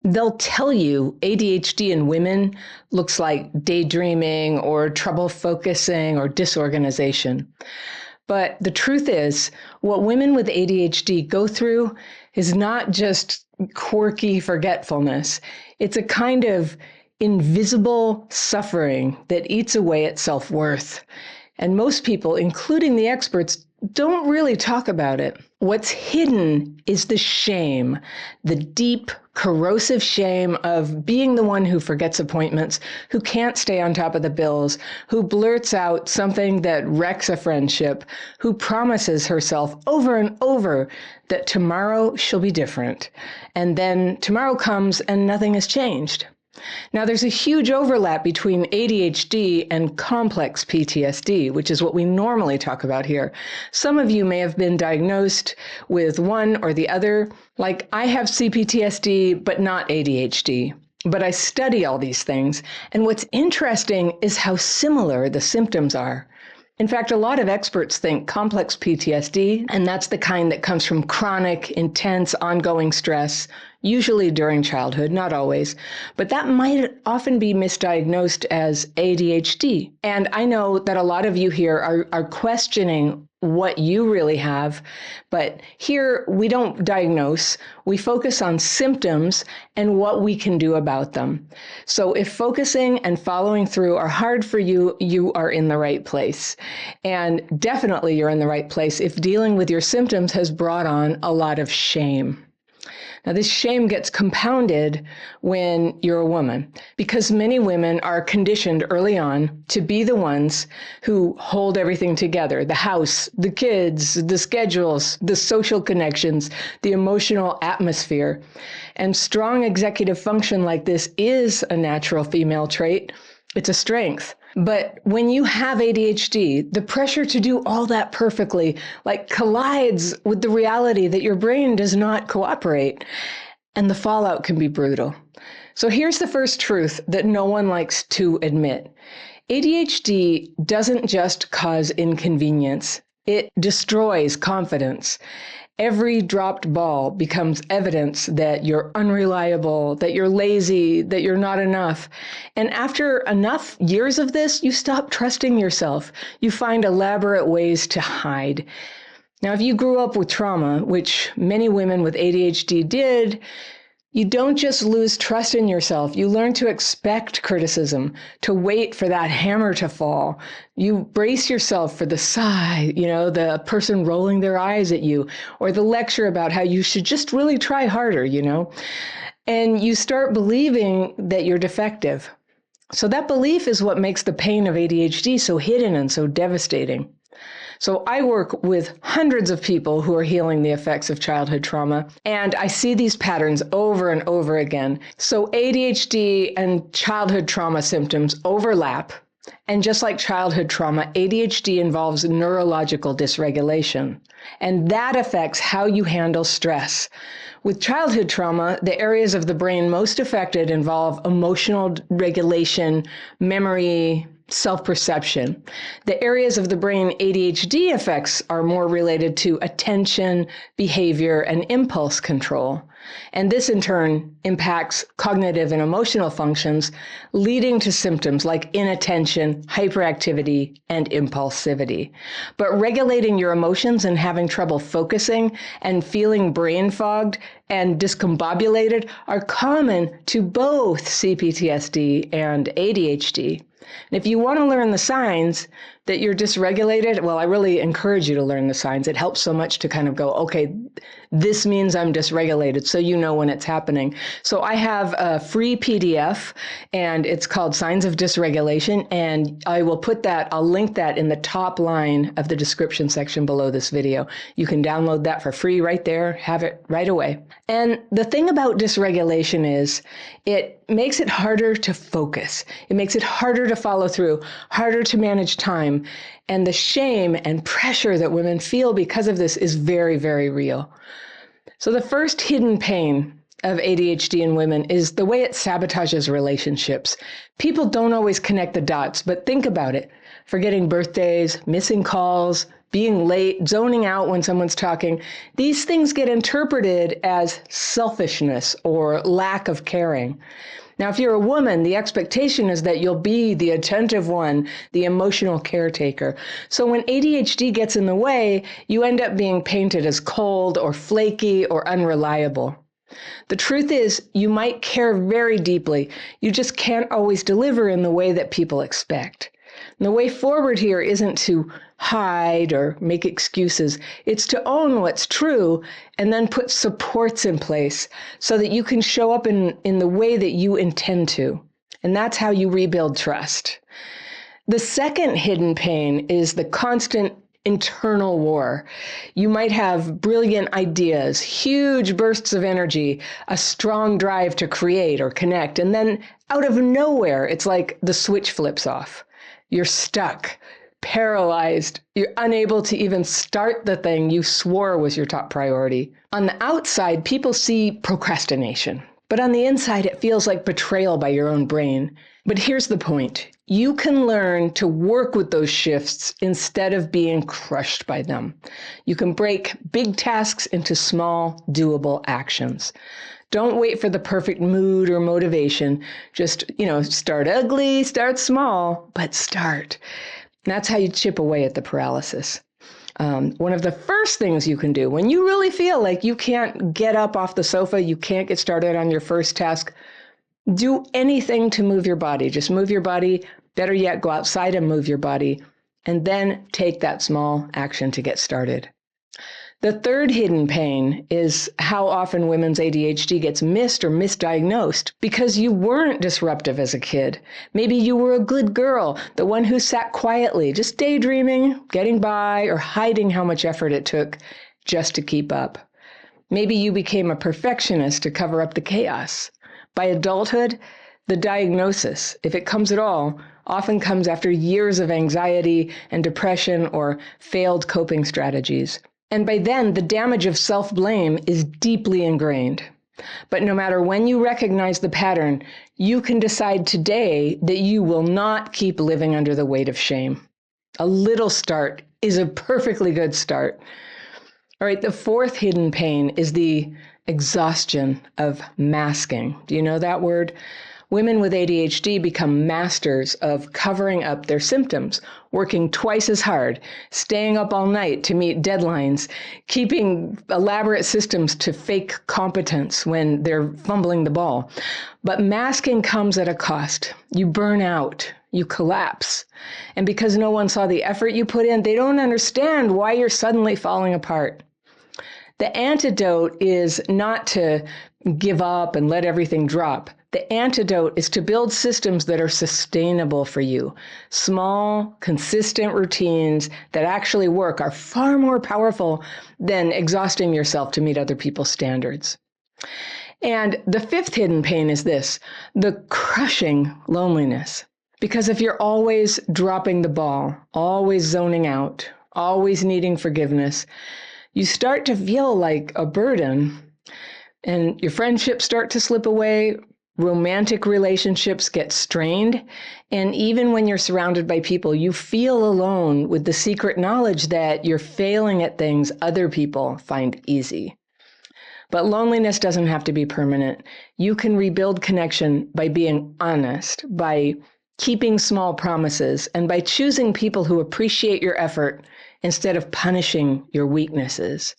They'll tell you ADHD in women looks like daydreaming or trouble focusing or disorganization. But the truth is, what women with ADHD go through is not just quirky forgetfulness. It's a kind of invisible suffering that eats away at self-worth. And most people, including the experts, don't really talk about it. What's hidden is the shame, the deep, corrosive shame of being the one who forgets appointments, who can't stay on top of the bills, who blurts out something that wrecks a friendship, who promises herself over and over that tomorrow she'll be different. And then tomorrow comes and nothing has changed. Now, there's a huge overlap between ADHD and complex PTSD, which is what we normally talk about here. Some of you may have been diagnosed with one or the other. Like, I have CPTSD, but not ADHD. But I study all these things. And what's interesting is how similar the symptoms are. In fact, a lot of experts think complex PTSD, and that's the kind that comes from chronic, intense, ongoing stress, usually during childhood, not always, but that might often be misdiagnosed as ADHD. And I know that a lot of you here are questioning what you really have, but here we don't diagnose. We focus on symptoms and what we can do about them. So if focusing and following through are hard for you, you are in the right place. And definitely you're in the right place if dealing with your symptoms has brought on a lot of shame. Now, this shame gets compounded when you're a woman, because many women are conditioned early on to be the ones who hold everything together: the house, the kids, the schedules, the social connections, the emotional atmosphere. And strong executive function like this is a natural female trait. It's a strength. But when you have ADHD, the pressure to do all that perfectly collides with the reality that your brain does not cooperate, and the fallout can be brutal. So here's the first truth that no one likes to admit. ADHD doesn't just cause inconvenience. It destroys confidence. Every dropped ball becomes evidence that you're unreliable, that you're lazy, that you're not enough. And after enough years of this, you stop trusting yourself. You find elaborate ways to hide. Now, if you grew up with trauma, which many women with ADHD did, you don't just lose trust in yourself. You learn to expect criticism, to wait for that hammer to fall. You brace yourself for the sigh, the person rolling their eyes at you, or the lecture about how you should just really try harder, And you start believing that you're defective. So that belief is what makes the pain of ADHD so hidden and so devastating. So I work with hundreds of people who are healing the effects of childhood trauma, and I see these patterns over and over again. So ADHD and childhood trauma symptoms overlap. And just like childhood trauma, ADHD involves neurological dysregulation, and that affects how you handle stress. With childhood trauma, the areas of the brain most affected involve emotional regulation, memory, self-perception. The areas of the brain ADHD affects are more related to attention, behavior, and impulse control. And this in turn impacts cognitive and emotional functions, leading to symptoms like inattention, hyperactivity, and impulsivity. But regulating your emotions and having trouble focusing and feeling brain fogged and discombobulated are common to both CPTSD and ADHD. And if you want to learn the signs that you're dysregulated, well, I really encourage you to learn the signs. It helps so much to kind of go, okay, this means I'm dysregulated, so you know when it's happening. So I have a free PDF, and it's called Signs of Dysregulation, and I'll link that in the top line of the description section below this video. You can download that for free right there, have it right away. And the thing about dysregulation is it makes it harder to focus. It makes it harder to follow through, harder to manage time. And the shame and pressure that women feel because of this is very, very real. So the first hidden pain of ADHD in women is the way it sabotages relationships. People don't always connect the dots, but think about it. Forgetting birthdays, missing calls, being late, zoning out when someone's talking, these things get interpreted as selfishness or lack of caring. Now, if you're a woman, the expectation is that you'll be the attentive one, the emotional caretaker. So when ADHD gets in the way, you end up being painted as cold or flaky or unreliable. The truth is, you might care very deeply. You just can't always deliver in the way that people expect. And the way forward here isn't to hide or make excuses. It's to own what's true and then put supports in place so that you can show up in the way that you intend to. And that's how you rebuild trust. The second hidden pain is the constant internal war. You might have brilliant ideas, huge bursts of energy, a strong drive to create or connect, and then out of nowhere, it's like the switch flips off. You're stuck, paralyzed. You're unable to even start the thing you swore was your top priority. On the outside, people see procrastination, but on the inside, it feels like betrayal by your own brain. But here's the point. You can learn to work with those shifts instead of being crushed by them. You can break big tasks into small, doable actions. Don't wait for the perfect mood or motivation. Just, start ugly, start small, but start. And that's how you chip away at the paralysis. One of the first things you can do when you really feel like you can't get up off the sofa, you can't get started on your first task, do anything to move your body. Just move your body. Better yet, go outside and move your body, and then take that small action to get started. The third hidden pain is how often women's ADHD gets missed or misdiagnosed because you weren't disruptive as a kid. Maybe you were a good girl, the one who sat quietly, just daydreaming, getting by, or hiding how much effort it took just to keep up. Maybe you became a perfectionist to cover up the chaos. By adulthood, the diagnosis, if it comes at all, often comes after years of anxiety and depression or failed coping strategies. And by then, the damage of self-blame is deeply ingrained. But no matter when you recognize the pattern, you can decide today that you will not keep living under the weight of shame. A little start is a perfectly good start. All right, the fourth hidden pain is the exhaustion of masking. Do you know that word? Women with ADHD become masters of covering up their symptoms, working twice as hard, staying up all night to meet deadlines, keeping elaborate systems to fake competence when they're fumbling the ball. But masking comes at a cost. You burn out, you collapse. And because no one saw the effort you put in, they don't understand why you're suddenly falling apart. The antidote is not to give up and let everything drop. The antidote is to build systems that are sustainable for you. Small, consistent routines that actually work are far more powerful than exhausting yourself to meet other people's standards. And the fifth hidden pain is this, the crushing loneliness. Because if you're always dropping the ball, always zoning out, always needing forgiveness, you start to feel like a burden, and your friendships start to slip away, romantic relationships get strained, and even when you're surrounded by people, you feel alone with the secret knowledge that you're failing at things other people find easy. But loneliness doesn't have to be permanent. You can rebuild connection by being honest, by keeping small promises, and by choosing people who appreciate your effort instead of punishing your weaknesses.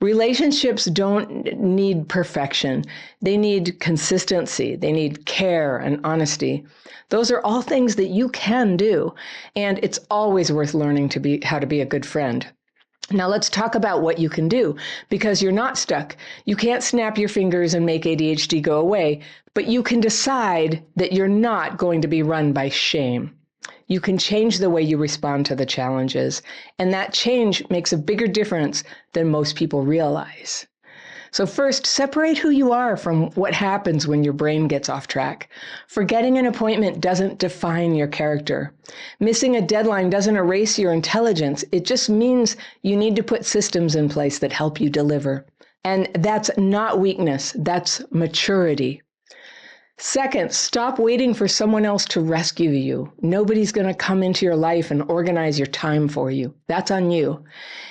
Relationships don't need perfection. They need consistency. They need care and honesty. Those are all things that you can do, and it's always worth learning how to be a good friend. Now let's talk about what you can do, because you're not stuck. You can't snap your fingers and make ADHD go away, but you can decide that you're not going to be run by shame. You can change the way you respond to the challenges, and that change makes a bigger difference than most people realize. So first, separate who you are from what happens when your brain gets off track. Forgetting an appointment doesn't define your character. Missing a deadline doesn't erase your intelligence. It just means you need to put systems in place that help you deliver. And that's not weakness, that's maturity. Second, stop waiting for someone else to rescue you. Nobody's going to come into your life and organize your time for you. That's on you.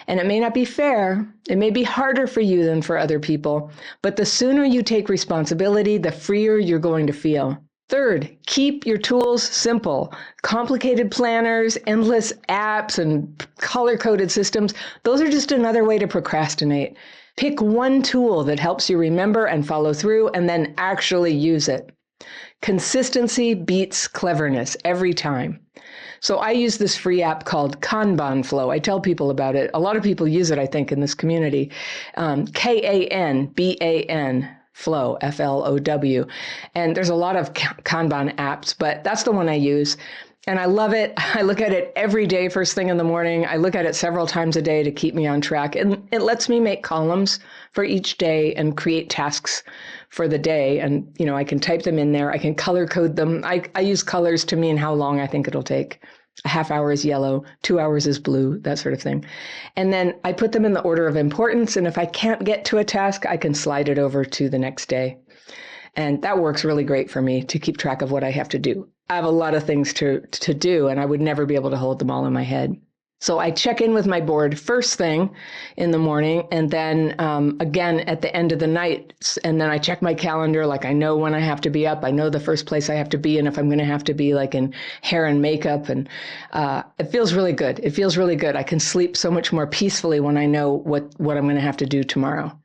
And it may not be fair. It may be harder for you than for other people. But the sooner you take responsibility, the freer you're going to feel. Third, keep your tools simple. Complicated planners, endless apps, and color-coded systems, those are just another way to procrastinate. Pick one tool that helps you remember and follow through, and then actually use it. Consistency beats cleverness every time. So I use this free app called Kanban Flow. I tell people about it. A lot of people use it, I think, in this community. Kanban Flow, Flow. And there's a lot of Kanban apps, but that's the one I use. And I love it. I look at it every day, first thing in the morning. I look at it several times a day to keep me on track. And it lets me make columns for each day and create tasks for the day. And, I can type them in there. I can color code them. I use colors to mean how long I think it'll take. A half hour is yellow, 2 hours is blue, that sort of thing. And then I put them in the order of importance. And if I can't get to a task, I can slide it over to the next day. And that works really great for me to keep track of what I have to do. I have a lot of things to do, and I would never be able to hold them all in my head. So I check in with my board first thing in the morning, and then again at the end of the night. And then I check my calendar, like I know when I have to be up. I know the first place I have to be, and if I'm going to have to be like in hair and makeup. And it feels really good. It feels really good. I can sleep so much more peacefully when I know what I'm going to have to do tomorrow.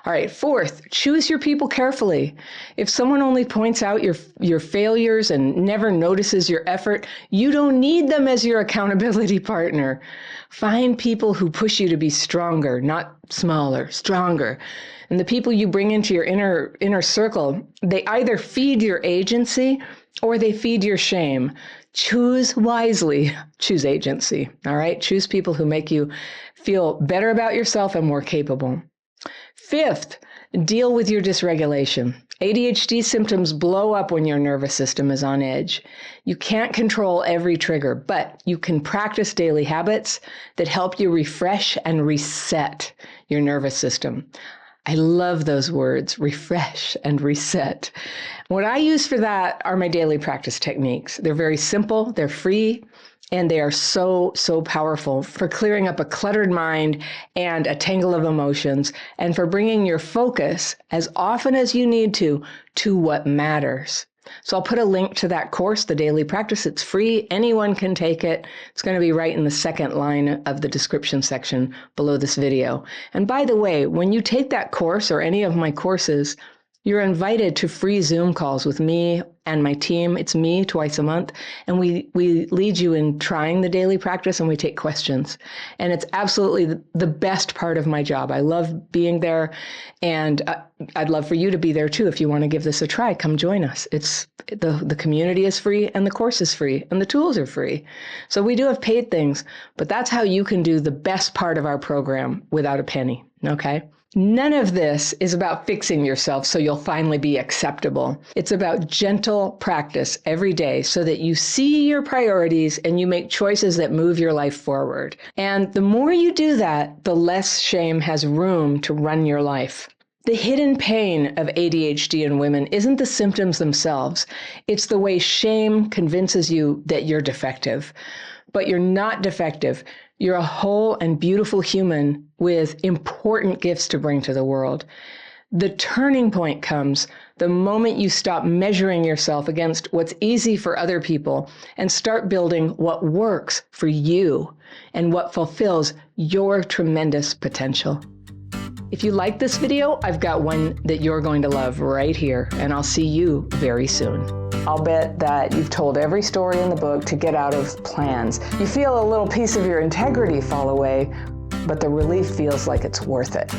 All right, fourth, choose your people carefully. If someone only points out your failures and never notices your effort, you don't need them as your accountability partner. Find people who push you to be stronger, not smaller, stronger. And the people you bring into your inner circle, they either feed your agency or they feed your shame. Choose wisely. Choose agency, all right? Choose people who make you feel better about yourself and more capable. Fifth, deal with your dysregulation. ADHD symptoms blow up when your nervous system is on edge. You can't control every trigger, but you can practice daily habits that help you refresh and reset your nervous system. I love those words, refresh and reset. What I use for that are my daily practice techniques. They're very simple, they're free, and they are so, so powerful for clearing up a cluttered mind and a tangle of emotions, and for bringing your focus as often as you need to what matters. So I'll put a link to that course, the daily practice. It's free. Anyone can take it. It's going to be right in the second line of the description section below this video. And by the way, when you take that course or any of my courses, you're invited to free Zoom calls with me and my team. It's me twice a month. And we lead you in trying the daily practice, and we take questions. And it's absolutely the best part of my job. I love being there. And I'd love for you to be there too. If you want to give this a try, come join us. It's the community is free, and the course is free, and the tools are free. So we do have paid things, but that's how you can do the best part of our program without a penny. Okay? None of this is about fixing yourself so you'll finally be acceptable. It's about gentle practice every day so that you see your priorities and you make choices that move your life forward. And the more you do that, the less shame has room to run your life. The hidden pain of ADHD in women isn't the symptoms themselves. It's the way shame convinces you that you're defective. But you're not defective. You're a whole and beautiful human with important gifts to bring to the world. The turning point comes the moment you stop measuring yourself against what's easy for other people and start building what works for you and what fulfills your tremendous potential. If you like this video, I've got one that you're going to love right here, and I'll see you very soon. I'll bet that you've told every story in the book to get out of plans. You feel a little piece of your integrity fall away, but the relief feels like it's worth it.